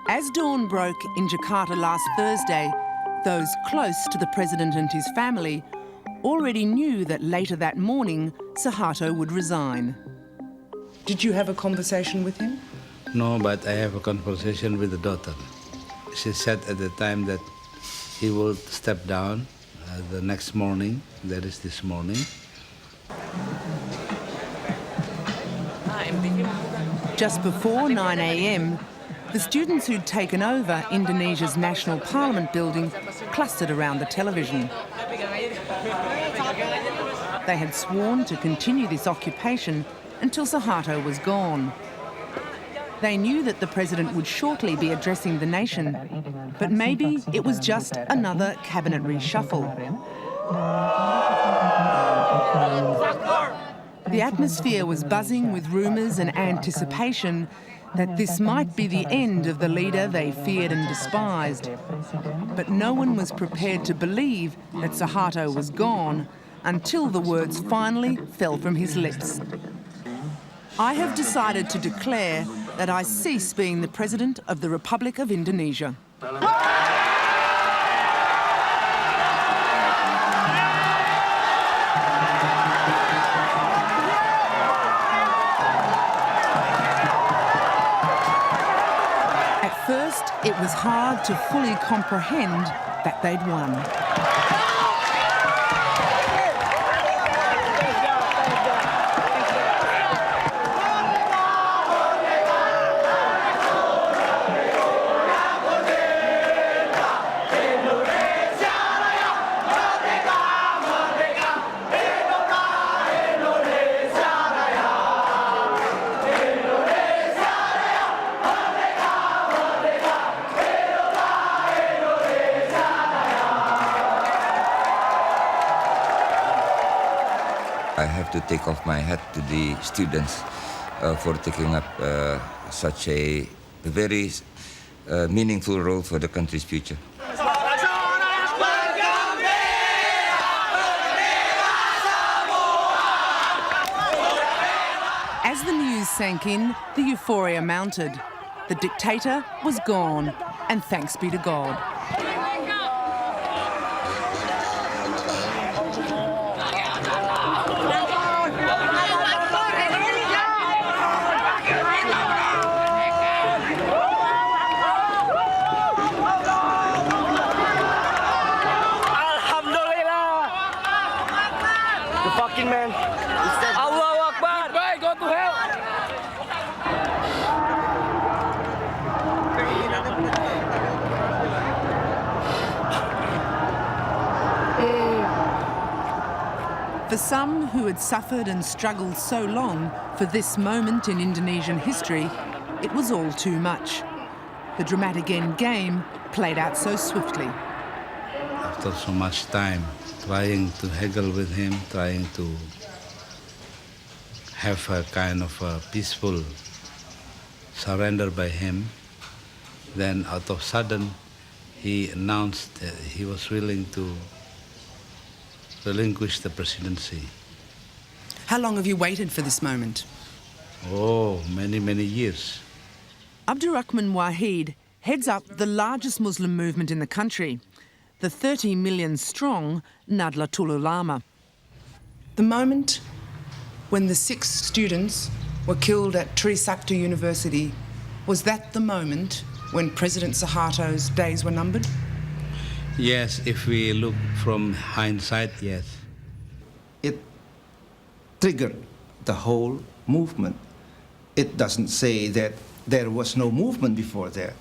As dawn broke in Jakarta last Thursday, those close to the president and his family already knew that later that morning, Suharto would resign. Did you have a conversation with him? No, but I have a conversation with the daughter. She said at the time that he will step down the next morning, that is this morning. Just before 9 a.m, the students who'd taken over Indonesia's National Parliament building clustered around the television. They had sworn to continue this occupation until Suharto was gone. They knew that the president would shortly be addressing the nation, but maybe it was just another cabinet reshuffle. The atmosphere was buzzing with rumours and anticipation that this might be the end of the leader they feared and despised. But no one was prepared to believe that Suharto was gone until the words finally fell from his lips. I have decided to declare that I cease being the President of the Republic of Indonesia. At first, it was hard to fully comprehend that they'd won. I have to take off my hat to the students for taking up such a very meaningful role for the country's future. As the news sank in, the euphoria mounted. The dictator was gone, and thanks be to God. Man. Allahu Akbar! Goodbye, go to hell! For some who had suffered and struggled so long for this moment in Indonesian history, it was all too much. The dramatic end game played out so swiftly. After so much time, trying to haggle with him, trying to have a kind of a peaceful surrender by him, then out of sudden he announced that he was willing to relinquish the presidency. How long have you waited for this moment? Oh, many, many years. Abdurrahman Wahid heads up the largest Muslim movement in the country, the 30 million strong Nahdlatul Ulama. The moment when the 6 students were killed at Trisakti University, was that the moment when President Suharto's days were numbered? Yes, if we look from hindsight, yes. It triggered the whole movement. It doesn't say that there was no movement before that.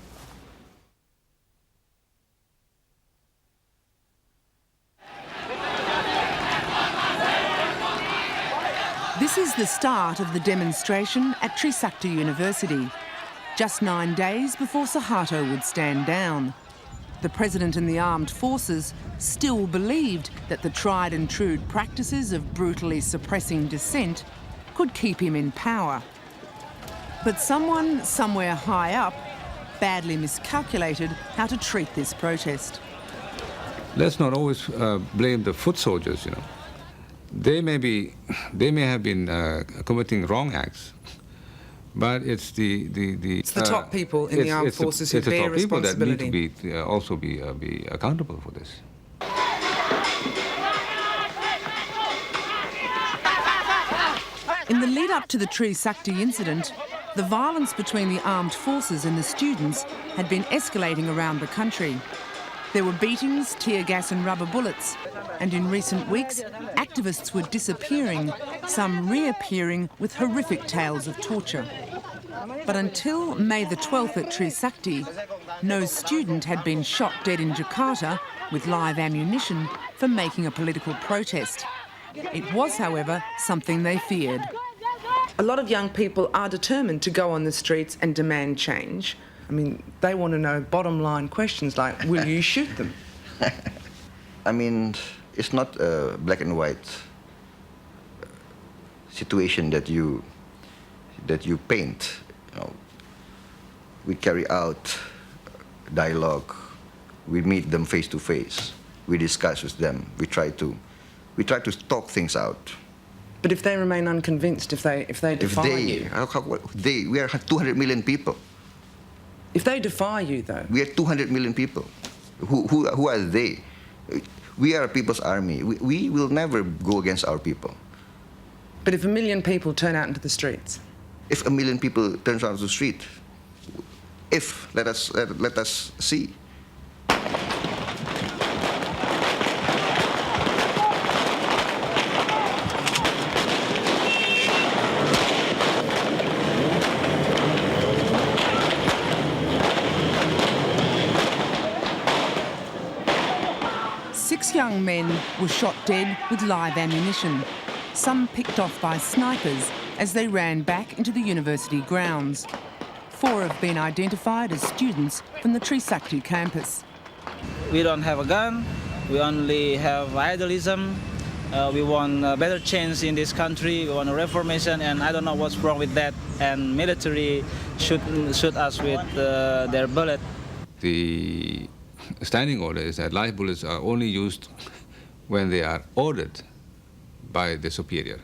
This is the start of the demonstration at Trisakti University, just 9 days before Suharto would stand down. The president and the armed forces still believed that the tried and true practices of brutally suppressing dissent could keep him in power. But someone somewhere high up badly miscalculated how to treat this protest. Let's not always blame the foot soldiers, you know. They may have been committing wrong acts, But it's the It's the top people in the armed forces who bear responsibility. It's the top people that need to also be accountable for this. In the lead up to the Trisakti incident, the violence between the armed forces and the students had been escalating around the country. There were beatings, tear gas and rubber bullets, and in recent weeks, activists were disappearing, some reappearing with horrific tales of torture. But until May the 12th at Trisakti, no student had been shot dead in Jakarta with live ammunition for making a political protest. It was, however, something they feared. A lot of young people are determined to go on the streets and demand change. I mean, they want to know bottom line questions like, will you shoot them? I mean, it's not a black and white situation that you paint. You know, we carry out dialogue. We meet them face to face. We discuss with them. We try to talk things out. But if they remain unconvinced, if they defy you, we are 200 million people. If they defy you, though, we are 200 million people. Who are they? We are a people's army. We will never go against our people. But if 1 million people turn out into the streets? If 1 million people turn out to the street, let us see. Young men were shot dead with live ammunition, some picked off by snipers as they ran back into the university grounds. 4 have been identified as students from the Trisakti campus. We don't have a gun, we only have idealism. We want a better change in this country, we want a reformation, and I don't know what's wrong with that. And military shoot us with their bullet. The standing order is that live bullets are only used when they are ordered by the superior.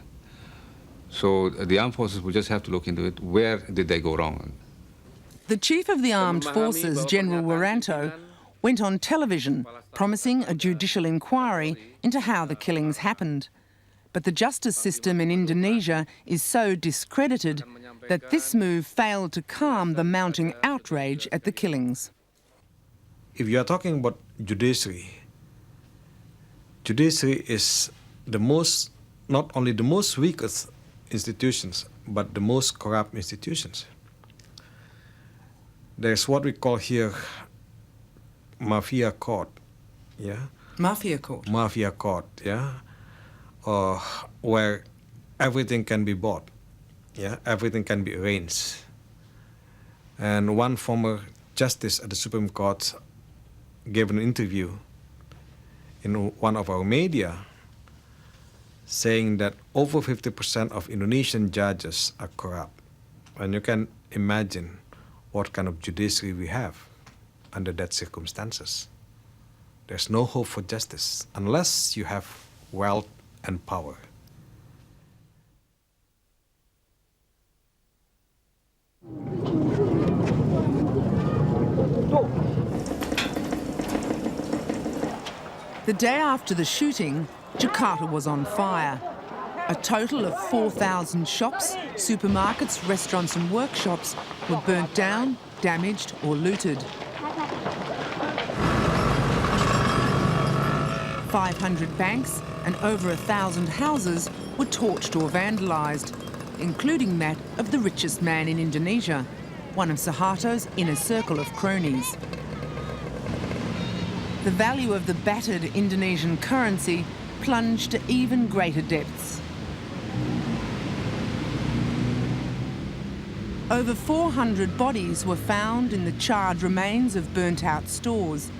So the armed forces will just have to look into it. Where did they go wrong? The chief of the armed forces, General Wiranto, went on television promising a judicial inquiry into how the killings happened. But the justice system in Indonesia is so discredited that this move failed to calm the mounting outrage at the killings. If you are talking about judiciary is the most, not only the most weakest institutions, but the most corrupt institutions. There's what we call here mafia court, yeah? Mafia court? Mafia court, yeah? Where everything can be bought, yeah? Everything can be arranged. And one former justice at the Supreme Court gave an interview in one of our media saying that over 50% of Indonesian judges are corrupt. And you can imagine what kind of judiciary we have under that circumstances. There's no hope for justice unless you have wealth and power. The day after the shooting, Jakarta was on fire. A total of 4,000 shops, supermarkets, restaurants and workshops were burnt down, damaged or looted. 500 banks and over 1,000 houses were torched or vandalised, including that of the richest man in Indonesia, one of Suharto's inner circle of cronies. The value of the battered Indonesian currency plunged to even greater depths. Over 400 bodies were found in the charred remains of burnt-out stores.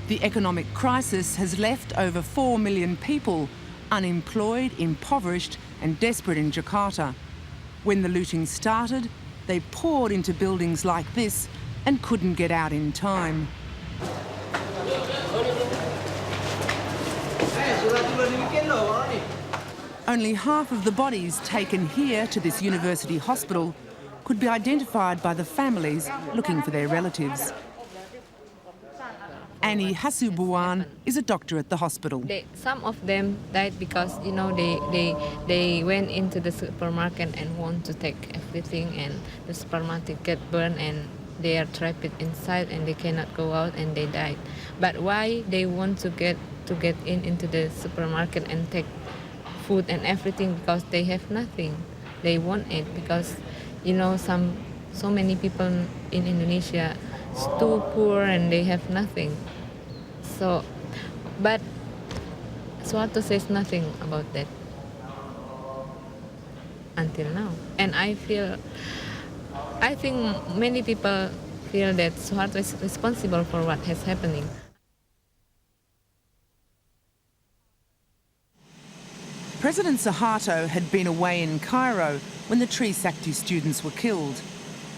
The economic crisis has left over 4 million people unemployed, impoverished and desperate in Jakarta. When the looting started, they poured into buildings like this and couldn't get out in time. Only half of the bodies taken here to this university hospital could be identified by the families looking for their relatives. Annie Hasubuan is a doctor at the hospital. Some of them died because, you know, they went into the supermarket and want to take everything, and the supermarket get burned and they are trapped inside and they cannot go out and they died. But why they want to get into the supermarket and take food and everything? Because they have nothing. They want it because, you know, so many people in Indonesia too poor and they have nothing. So, but Suharto says nothing about that until now. And I think many people feel that Suharto is responsible for what is happening. President Suharto had been away in Cairo when the Trisakti students were killed.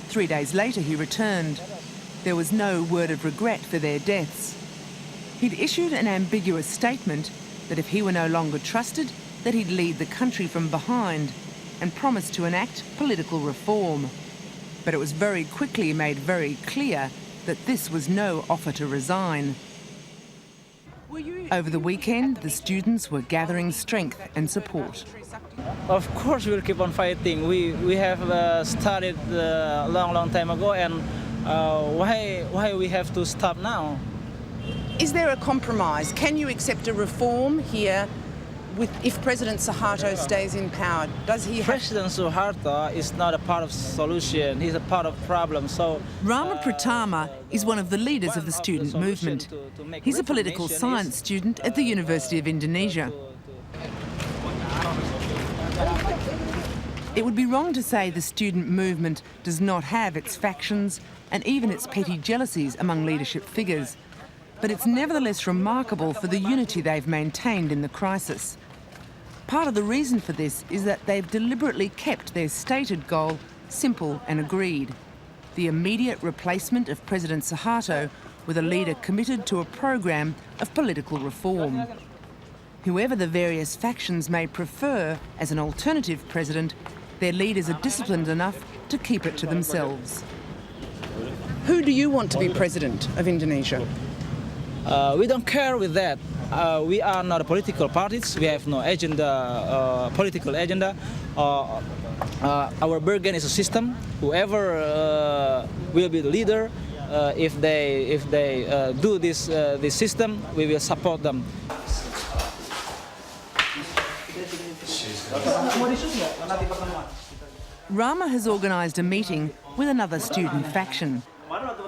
3 days later he returned. There was no word of regret for their deaths. He'd issued an ambiguous statement that if he were no longer trusted, that he'd lead the country from behind, and promised to enact political reform. But it was very quickly made very clear that this was no offer to resign. Over the weekend, the students were gathering strength and support. Of course we'll keep on fighting. We have started a long time ago, and why we have to stop now? Is there a compromise? Can you accept a reform here if President Suharto stays in power? Does he President Suharto is not a part of solution, he's a part of problem. So Rama Pratama is one of the leaders of the student movement. He's a political science student at the University of Indonesia. It would be wrong to say the student movement does not have its factions and even its petty jealousies among leadership figures. But it's nevertheless remarkable for the unity they've maintained in the crisis. Part of the reason for this is that they've deliberately kept their stated goal simple and agreed: the immediate replacement of President Suharto with a leader committed to a program of political reform. Whoever the various factions may prefer as an alternative president, their leaders are disciplined enough to keep it to themselves. Who do you want to be president of Indonesia? We don't care with that. We are not a political parties. We have no agenda, political agenda. Our bargain is a system. Whoever will be the leader, if they do this system, we will support them. Rama has organised a meeting with another student faction.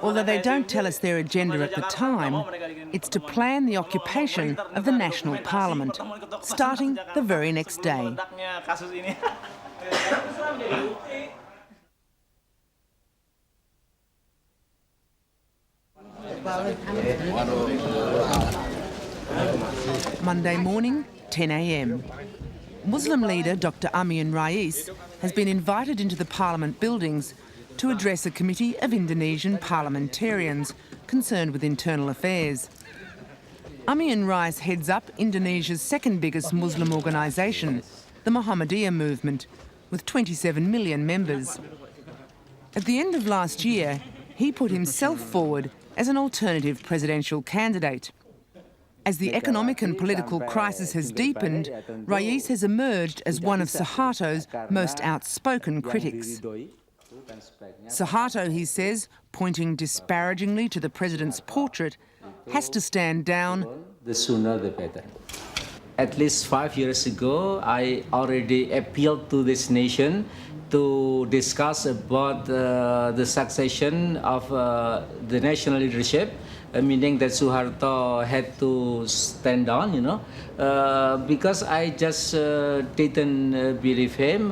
Although they don't tell us their agenda at the time, it's to plan the occupation of the National Parliament, starting the very next day. Monday morning, 10 a.m. Muslim leader Dr. Amin Rais has been invited into the Parliament buildings to address a committee of Indonesian parliamentarians concerned with internal affairs. Amin Rais heads up Indonesia's second biggest Muslim organisation, the Muhammadiyah movement, with 27 million members. At the end of last year, he put himself forward as an alternative presidential candidate. As the economic and political crisis has deepened, Rais has emerged as one of Suharto's most outspoken critics. Suharto, he says, pointing disparagingly to the president's portrait, has to stand down. The sooner the better. At least 5 years ago, I already appealed to this nation to discuss about the succession of the national leadership, meaning that Suharto had to stand down, because I just didn't believe him.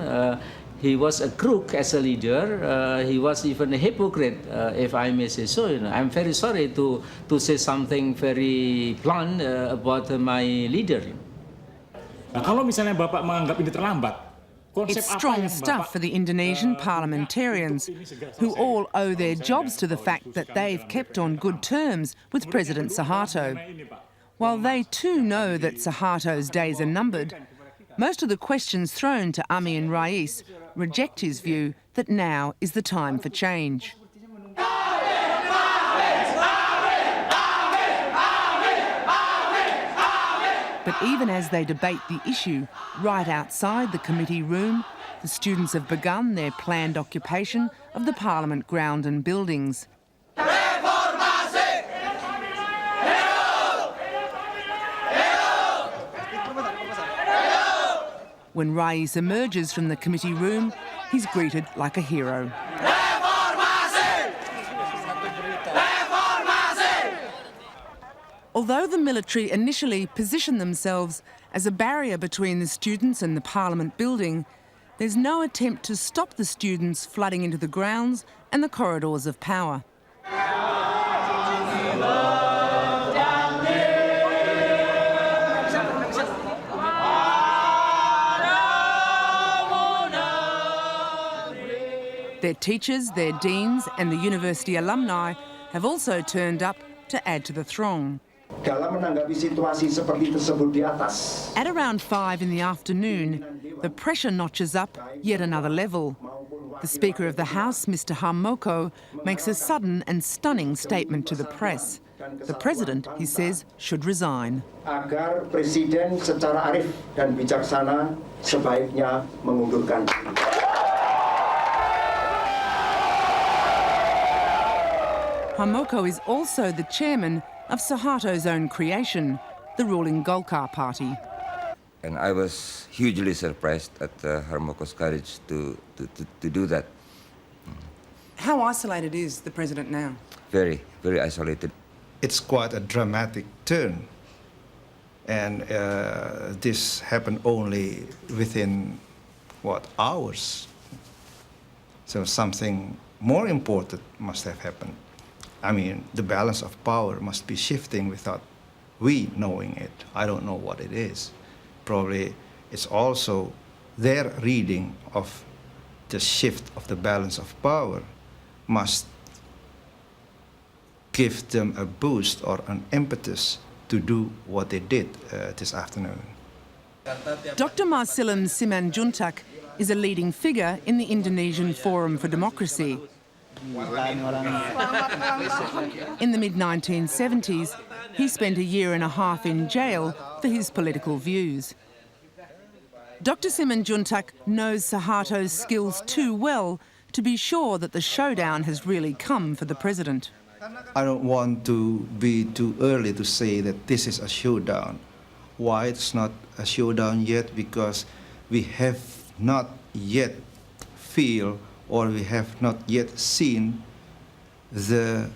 He was a crook as a leader. He was even a hypocrite, if I may say so. I'm very sorry to say something very blunt about my leader. Kalau misalnya Bapak menganggap ini terlambat, it's strong stuff for the Indonesian parliamentarians, who all owe their jobs to the fact that they've kept on good terms with President Suharto. While they too know that Suharto's days are numbered, most of the questions thrown to Amin Rais reject his view that now is the time for change. But even as they debate the issue, right outside the committee room, the students have begun their planned occupation of the Parliament ground and buildings. When Rais emerges from the committee room, he's greeted like a hero. Although the military initially positioned themselves as a barrier between the students and the Parliament building, there's no attempt to stop the students flooding into the grounds and the corridors of power. Their teachers, their deans and the university alumni have also turned up to add to the throng. At around 5 in the afternoon, the pressure notches up yet another level. The Speaker of the House, Mr. Harmoko, makes a sudden and stunning statement to the press. The President, he says, should resign. Agar Presiden secara arif dan bijaksana sebaiknya mengundurkan diri. Harmoko is also the chairman of Suharto's own creation, the ruling Golkar party. And I was hugely surprised at Harmoko's courage to do that. How isolated is the president now? Very, very isolated. It's quite a dramatic turn. And this happened only within, hours? So something more important must have happened. I mean, the balance of power must be shifting without we knowing it. I don't know what it is. Probably it's also their reading of the shift of the balance of power must give them a boost or an impetus to do what they did this afternoon. Dr. Marsilim Simanjuntak is a leading figure in the Indonesian Forum for Democracy. In the mid-1970s, he spent a year and a half in jail for his political views. Dr. Simanjuntak knows Suharto's skills too well to be sure that the showdown has really come for the president. I don't want to be too early to say that this is a showdown. Why it's not a showdown yet? Because we have not yet feel or we have not yet seen the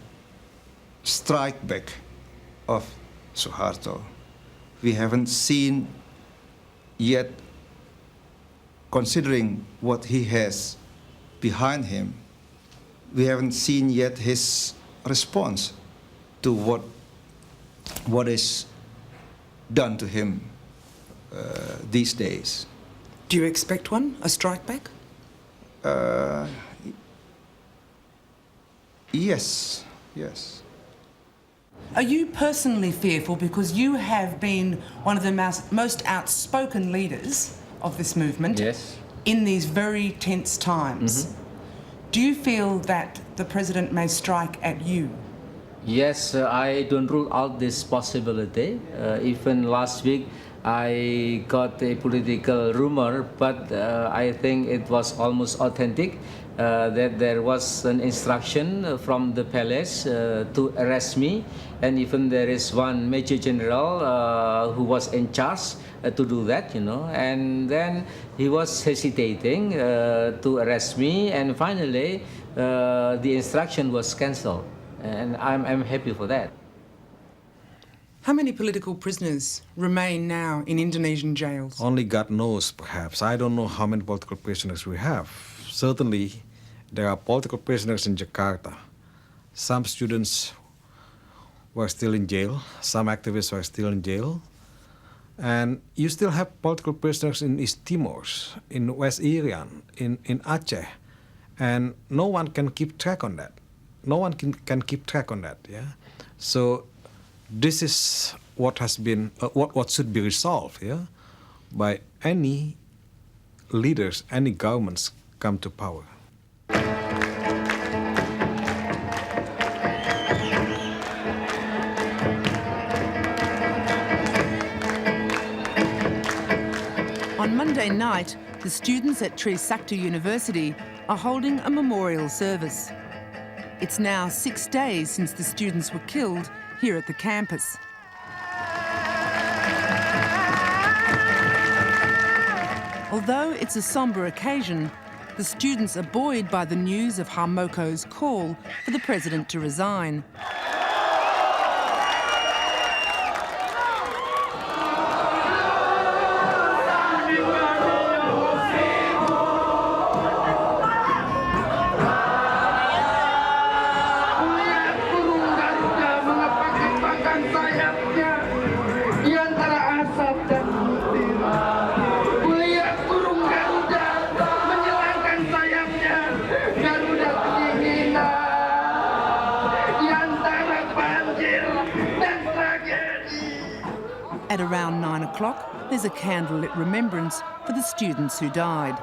strike back of Suharto. We haven't seen yet, considering what he has behind him, we haven't seen yet his response to what is done to him these days. Do you expect one, a strike back? Yes. Are you personally fearful because you have been one of the most outspoken leaders of this movement in these very tense times? Do you feel that the president may strike at you? Yes, I don't rule out this possibility. Even last week, I got a political rumor, but I think it was almost authentic, that there was an instruction from the palace to arrest me, and even there is one major general who was in charge to do that, and then he was hesitating to arrest me, and finally the instruction was cancelled, and I'm happy for that. How many political prisoners remain now in Indonesian jails? Only God knows, perhaps. I don't know how many political prisoners we have. Certainly, there are political prisoners in Jakarta. Some students were still in jail. Some activists were still in jail. And you still have political prisoners in East Timor, in West Irian, in Aceh. And no one can keep track on that. No one can keep track on that, yeah? So this is what has been, what should be resolved, yeah? By any leaders, any governments come to power. On Monday night, the students at Trisakti University are holding a memorial service. It's now 6 days since the students were killed here at the campus. Although it's a sombre occasion, the students are buoyed by the news of Harmoko's call for the president to resign. At around 9 o'clock, there's a candlelit remembrance for the students who died.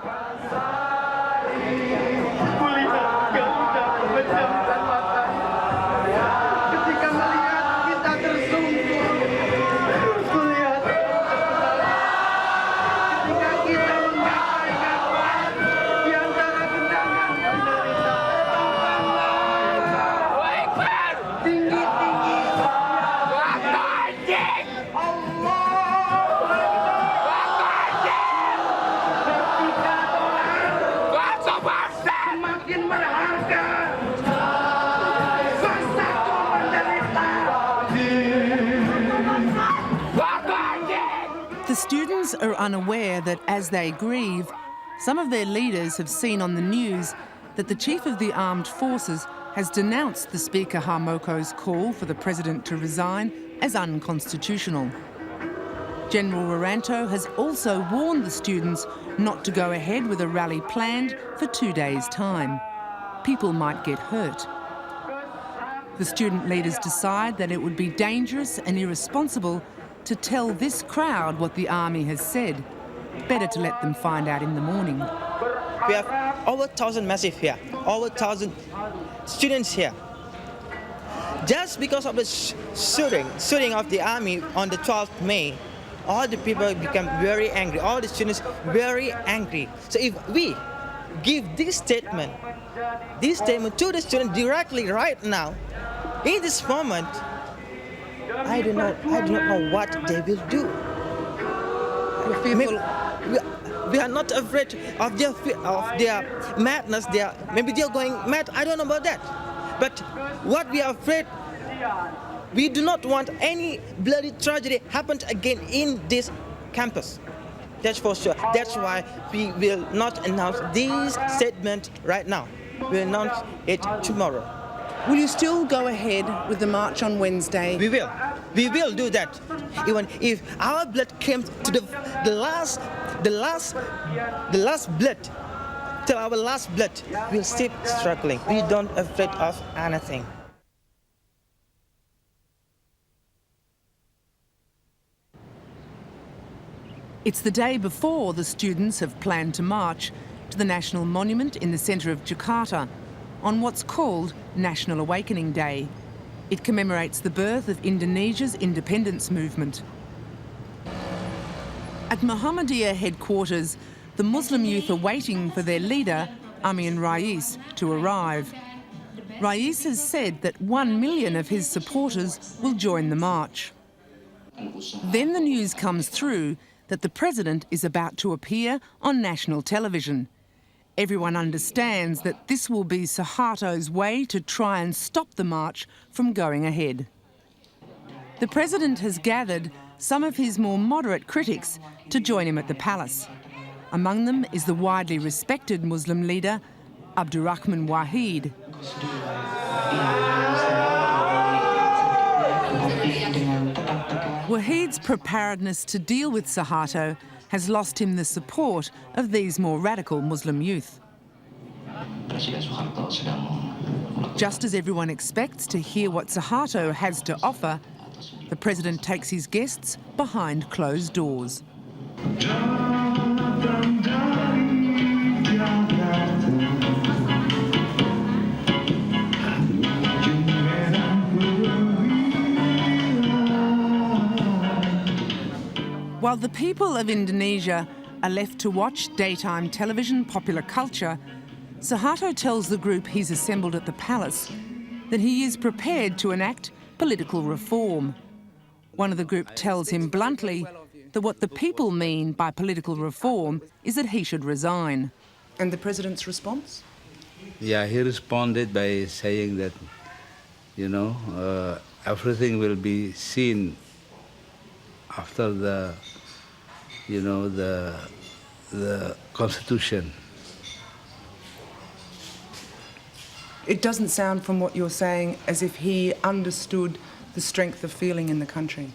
The students are unaware that as they grieve, some of their leaders have seen on the news that the Chief of the Armed Forces has denounced the Speaker Harmoko's call for the President to resign as unconstitutional. General Wiranto has also warned the students not to go ahead with a rally planned for 2 days' time. People might get hurt. The student leaders decide that it would be dangerous and irresponsible to tell this crowd what the army has said. Better to let them find out in the morning. We have over 1,000 massive here, over 1,000 students here. Just because of the shooting of the army on the 12th May, all the people become very angry, all the students very angry. So if we give this statement to the students directly right now, in this moment, I do not know what they will do. We are not afraid of their madness. Maybe they're going mad. I don't know about that. But what we are afraid, we do not want any bloody tragedy happen again in this campus. That's for sure. That's why we will not announce this statement right now. We'll announce it tomorrow. Will you still go ahead with the march on Wednesday? We will. We will do that. Even if our blood came to the last blood, till our last blood, we'll still struggling. We don't afraid of anything. It's the day before the students have planned to march to the National Monument in the centre of Jakarta on what's called National Awakening Day. It commemorates the birth of Indonesia's independence movement. At Muhammadiyah headquarters, the Muslim youth are waiting for their leader, Amin Rais, to arrive. Rais has said that 1 million of his supporters will join the march. Then the news comes through that the president is about to appear on national television. Everyone understands that this will be Suharto's way to try and stop the march from going ahead. The president has gathered some of his more moderate critics to join him at the palace. Among them is the widely respected Muslim leader, Abdurrahman Wahid. Wahid's preparedness to deal with Suharto has lost him the support of these more radical Muslim youth. Just as everyone expects to hear what Suharto has to offer, the president takes his guests behind closed doors. While the people of Indonesia are left to watch daytime television popular culture, Suharto tells the group he's assembled at the palace that he is prepared to enact political reform. One of the group tells him bluntly that what the people mean by political reform is that he should resign. And the president's response? Yeah, he responded by saying that, everything will be seen after the constitution. It doesn't sound from what you're saying as if he understood the strength of feeling in the country.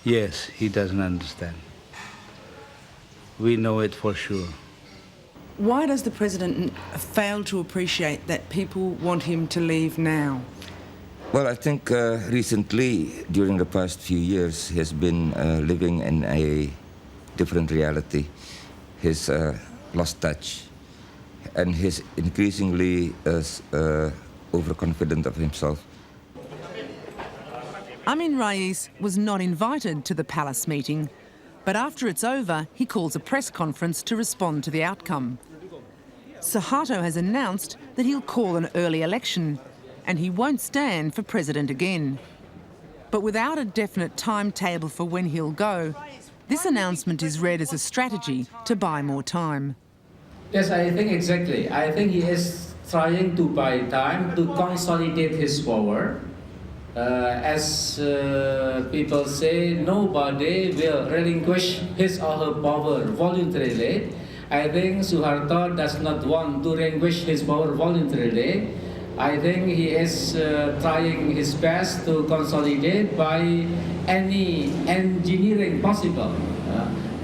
Yes, he doesn't understand. We know it for sure. Why does the president fail to appreciate that people want him to leave now? Well, I think recently, during the past few years, he has been living in a different reality. He's lost touch, and he's increasingly overconfident of himself. Amin Rais was not invited to the palace meeting, but after it's over, he calls a press conference to respond to the outcome. Suharto has announced that he'll call an early election and he won't stand for president again. But without a definite timetable for when he'll go, this announcement is read as a strategy to buy more time. Yes, I think exactly. I think he is trying to buy time to consolidate his power. As people say, nobody will relinquish his or her power voluntarily. I think Suharto does not want to relinquish his power voluntarily. I think he is trying his best to consolidate by any engineering possible.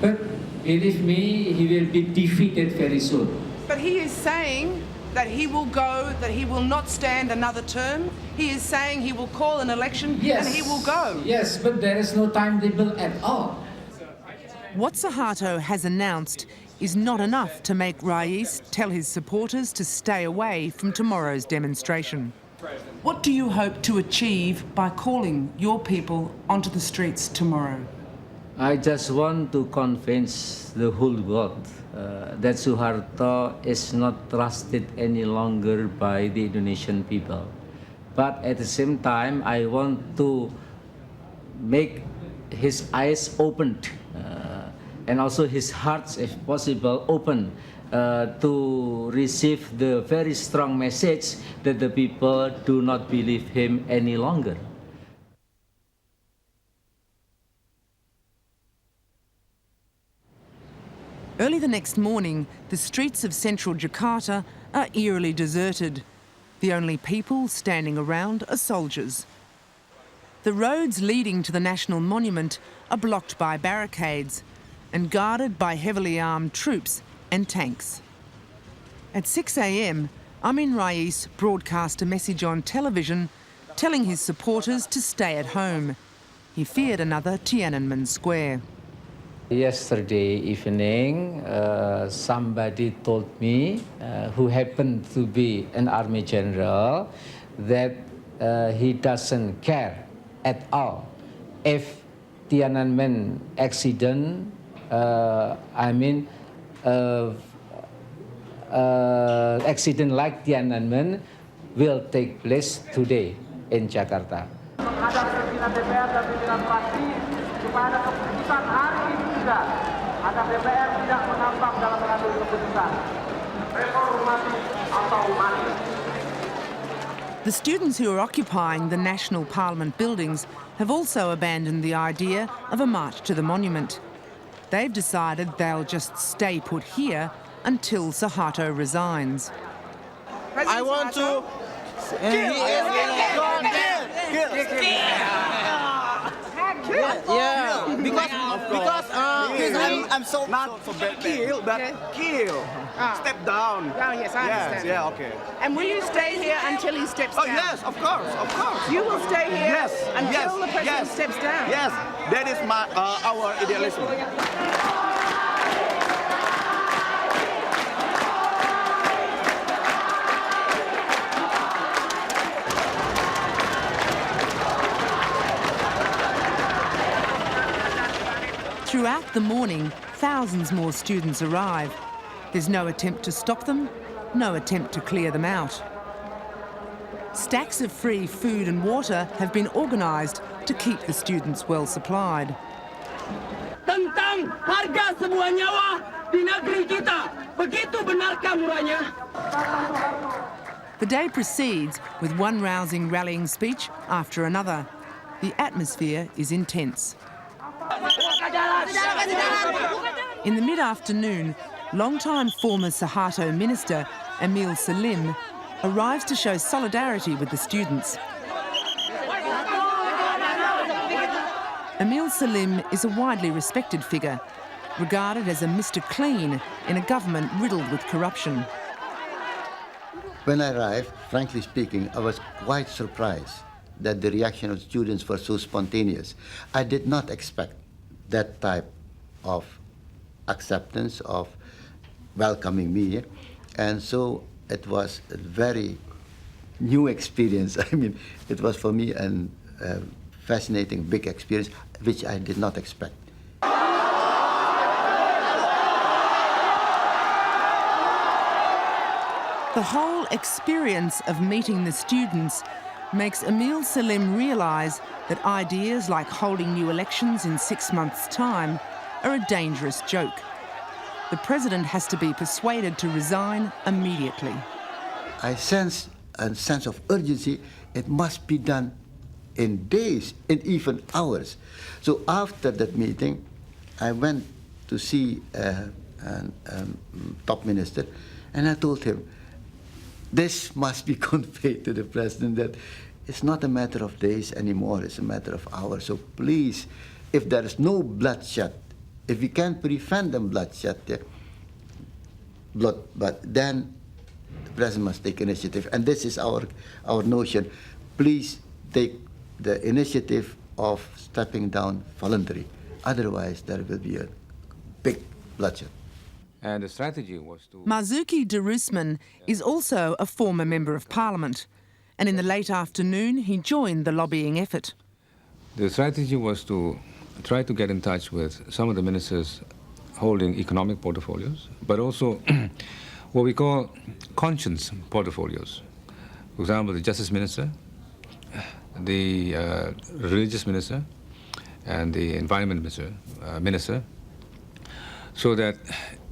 But believe me, he will be defeated very soon. But he is saying that he will go, that he will not stand another term. He is saying he will call an election and he will go. Yes, but there is no timetable at all. What Suharto has announced is not enough to make Rais tell his supporters to stay away from tomorrow's demonstration. What do you hope to achieve by calling your people onto the streets tomorrow? I just want to convince the whole world that Suharto is not trusted any longer by the Indonesian people. But at the same time, I want to make his eyes opened and also his heart, if possible, open to receive the very strong message that the people do not believe him any longer. Early the next morning, the streets of central Jakarta are eerily deserted. The only people standing around are soldiers. The roads leading to the National Monument are blocked by barricades and guarded by heavily armed troops and tanks. At 6 a.m, Amin Rais broadcast a message on television telling his supporters to stay at home. He feared another Tiananmen Square. Yesterday evening, somebody told me, who happened to be an army general, that he doesn't care at all if Tiananmen accident, accident like Tiananmen will take place today in Jakarta. Menghadap pimpinan DPR dan pimpinan fraksi supaya ada keputusan hari ini juga agar DPR tidak mengambang dalam mengambil keputusan reformasi atau mati. The students who are occupying the National Parliament buildings have also abandoned the idea of a march to the monument. They've decided they'll just stay put here until Suharto resigns. I want to kill. Yeah, because I'm so Not kill, but kill. Step down. Oh, yes, I understand. Yeah, okay. And will you stay here until he steps Oh, down? yes, of course, of course. You will stay here Yes, until yes, the president yes. steps down? Yes, that is our idealism. Throughout the morning, thousands more students arrive. There's no attempt to stop them, no attempt to clear them out. Stacks of free food and water have been organised to keep the students well supplied. Tentang harga sebuah nyawa di negeri kita, begitu benarkah murahnya? The day proceeds with one rousing rallying speech after another. The atmosphere is intense. In the mid-afternoon, long-time former Suharto minister Emil Salim arrives to show solidarity with the students. Emil Salim is a widely respected figure, regarded as a Mr. Clean in a government riddled with corruption. When I arrived, frankly speaking, I was quite surprised that the reaction of students was so spontaneous. I did not expect that type of acceptance, of welcoming me, and so it was a very new experience. I mean, it was for me a fascinating, big experience, which I did not expect. The whole experience of meeting the students makes Emil Salim realise that ideas like holding new elections in 6 months' time are a dangerous joke. The president has to be persuaded to resign immediately. I sense a sense of urgency. It must be done in days, in even hours. So after that meeting, I went to see top minister, and I told him, this must be conveyed to the president that it's not a matter of days anymore, it's a matter of hours. So please, if there is no bloodshed, if we can prevent them bloodshed, but then the president must take initiative. And this is our notion. Please take the initiative of stepping down voluntary. Otherwise, there will be a big bloodshed. And the strategy was to... Marzuki Darusman is also a former Member of Parliament, and in the late afternoon he joined the lobbying effort. The strategy was to try to get in touch with some of the ministers holding economic portfolios, but also what we call conscience portfolios. For example, the Justice Minister, the Religious Minister, and the Environment Minister, so that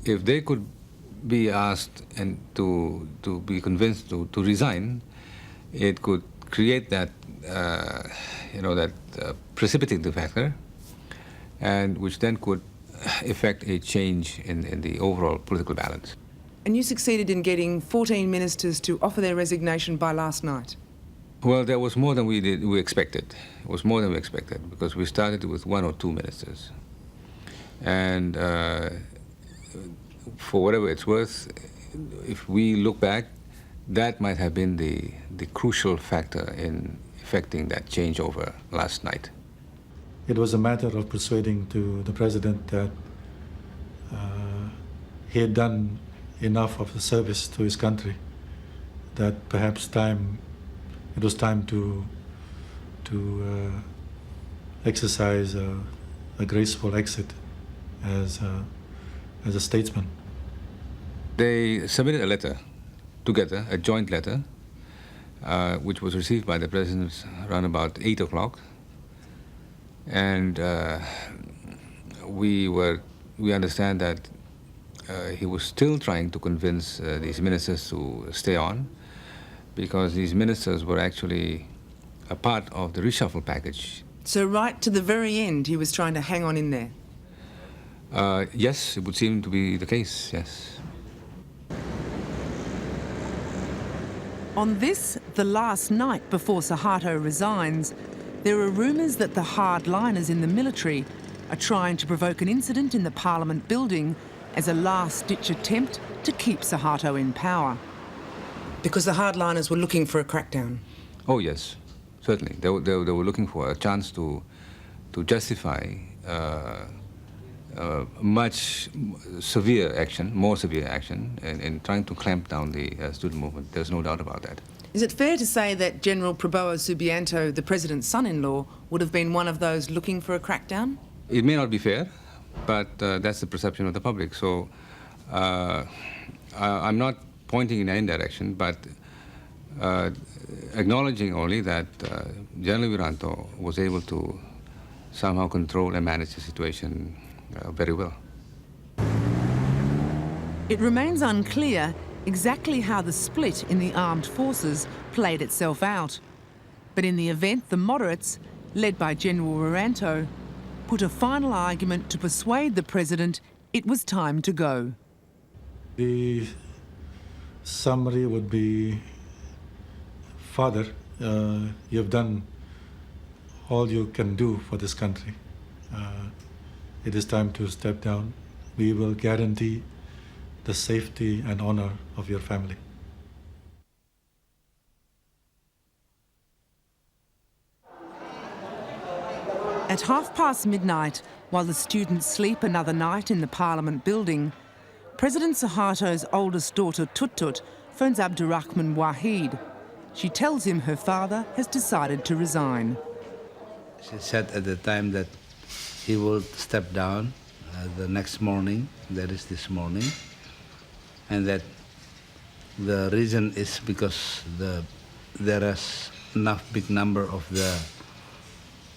if they could be asked and to be convinced to resign, it could create that precipitating factor, and which then could effect a change in the overall political balance. And you succeeded in getting 14 ministers to offer their resignation by last night? Well, there was more than we expected. It was more than we expected, because we started with 1 or 2 ministers. And for whatever it's worth, if we look back, that might have been the crucial factor in effecting that changeover last night. It was a matter of persuading to the president that he had done enough of the service to his country, that perhaps it was time to exercise a graceful exit as a statesman. They submitted a letter together, a joint letter, which was received by the president around about 8 o'clock. And we understand that he was still trying to convince these ministers to stay on, because these ministers were actually a part of the reshuffle package. So right to the very end, he was trying to hang on in there? Yes, it would seem to be the case, yes. On this, the last night before Suharto resigns, there are rumours that the hardliners in the military are trying to provoke an incident in the Parliament building as a last-ditch attempt to keep Suharto in power. Because the hardliners were looking for a crackdown? Oh, yes, certainly. They were looking for a chance to justify much severe action, more severe action, in trying to clamp down the student movement. There's no doubt about that. Is it fair to say that General Prabowo Subianto, the president's son-in-law, would have been one of those looking for a crackdown? It may not be fair, But that's the perception of the public. So I'm not pointing in any direction, but acknowledging only that General Wiranto was able to somehow control and manage the situation very well. It remains unclear exactly how the split in the armed forces played itself out. But in the event, the moderates, led by General Wiranto, put a final argument to persuade the president it was time to go. The summary would be, Father, you have done all you can do for this country. It is time to step down. We will guarantee the safety and honor of your family. At midnight, while the students sleep another night in the Parliament building, President Suharto's oldest daughter, Tutut, phones Abdurrahman Wahid. She tells him her father has decided to resign. She said at the time that he will step down the next morning, that is this morning, and that the reason is because there is enough big number of the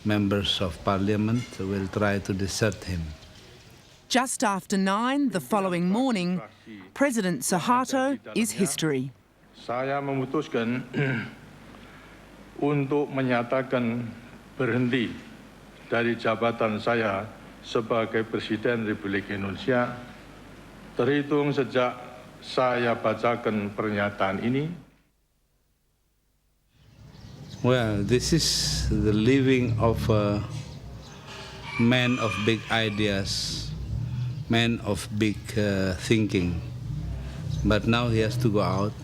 members of parliament will try to desert him. Just after 9 the following morning, President Suharto is history. Saya memutuskan untuk menyatakan berhenti dari jabatan saya sebagai Presiden Republik Indonesia terhitung sejak saya bacakan pernyataan ini. Well, this is the living of a man of big ideas, man of big thinking. But now he has to go out.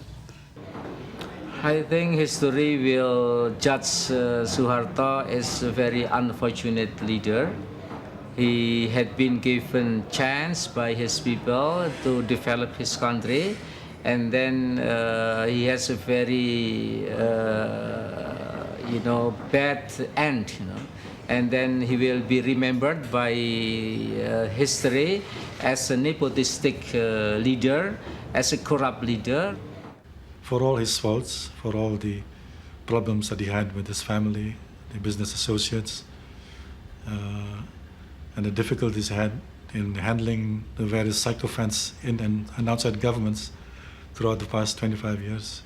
I think history will judge Suharto as a very unfortunate leader. He had been given chance by his people to develop his country, and then he has a very bad end, and then he will be remembered by history as a nepotistic leader, as a corrupt leader. For all his faults, for all the problems that he had with his family, the business associates, and the difficulties he had in handling the various sycophants in and outside governments throughout the past 25 years,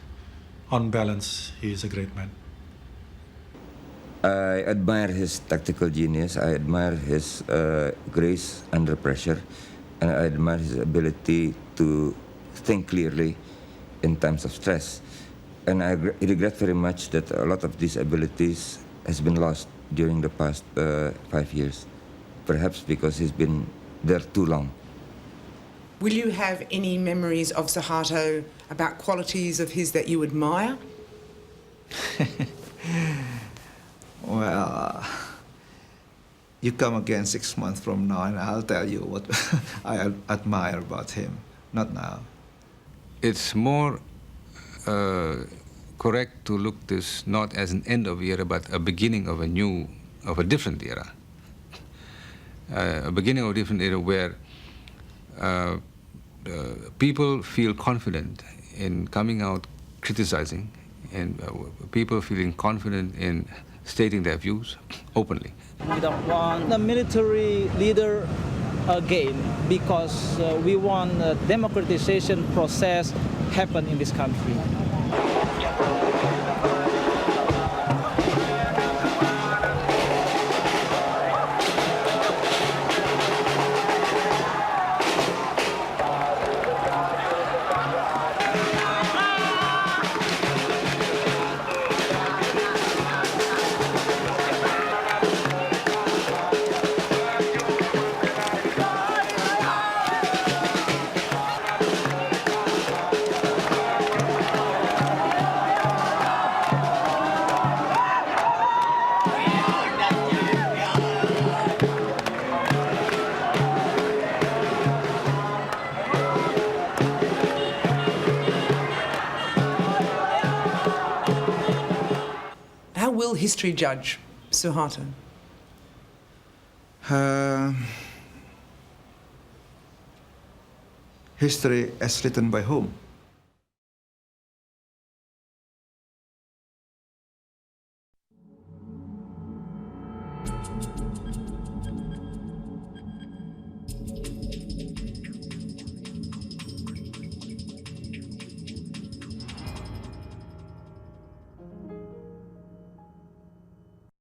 on balance, he is a great man. I admire his tactical genius, I admire his grace under pressure, and I admire his ability to think clearly in times of stress. And I regret very much that a lot of these abilities has been lost during the past 5 years, perhaps because he's been there too long. Will you have any memories of Suharto about qualities of his that you admire? Well, you come again 6 months from now and I'll tell you what I admire about him. Not now. It's more correct to look this not as an end of era, but a beginning of a different era. A beginning of a different era where people feel confident in coming out criticizing, and people feeling confident in stating their views openly. We don't want a military leader again because we want a democratization process happen in this country. Will history judge Suharto? history as written by whom?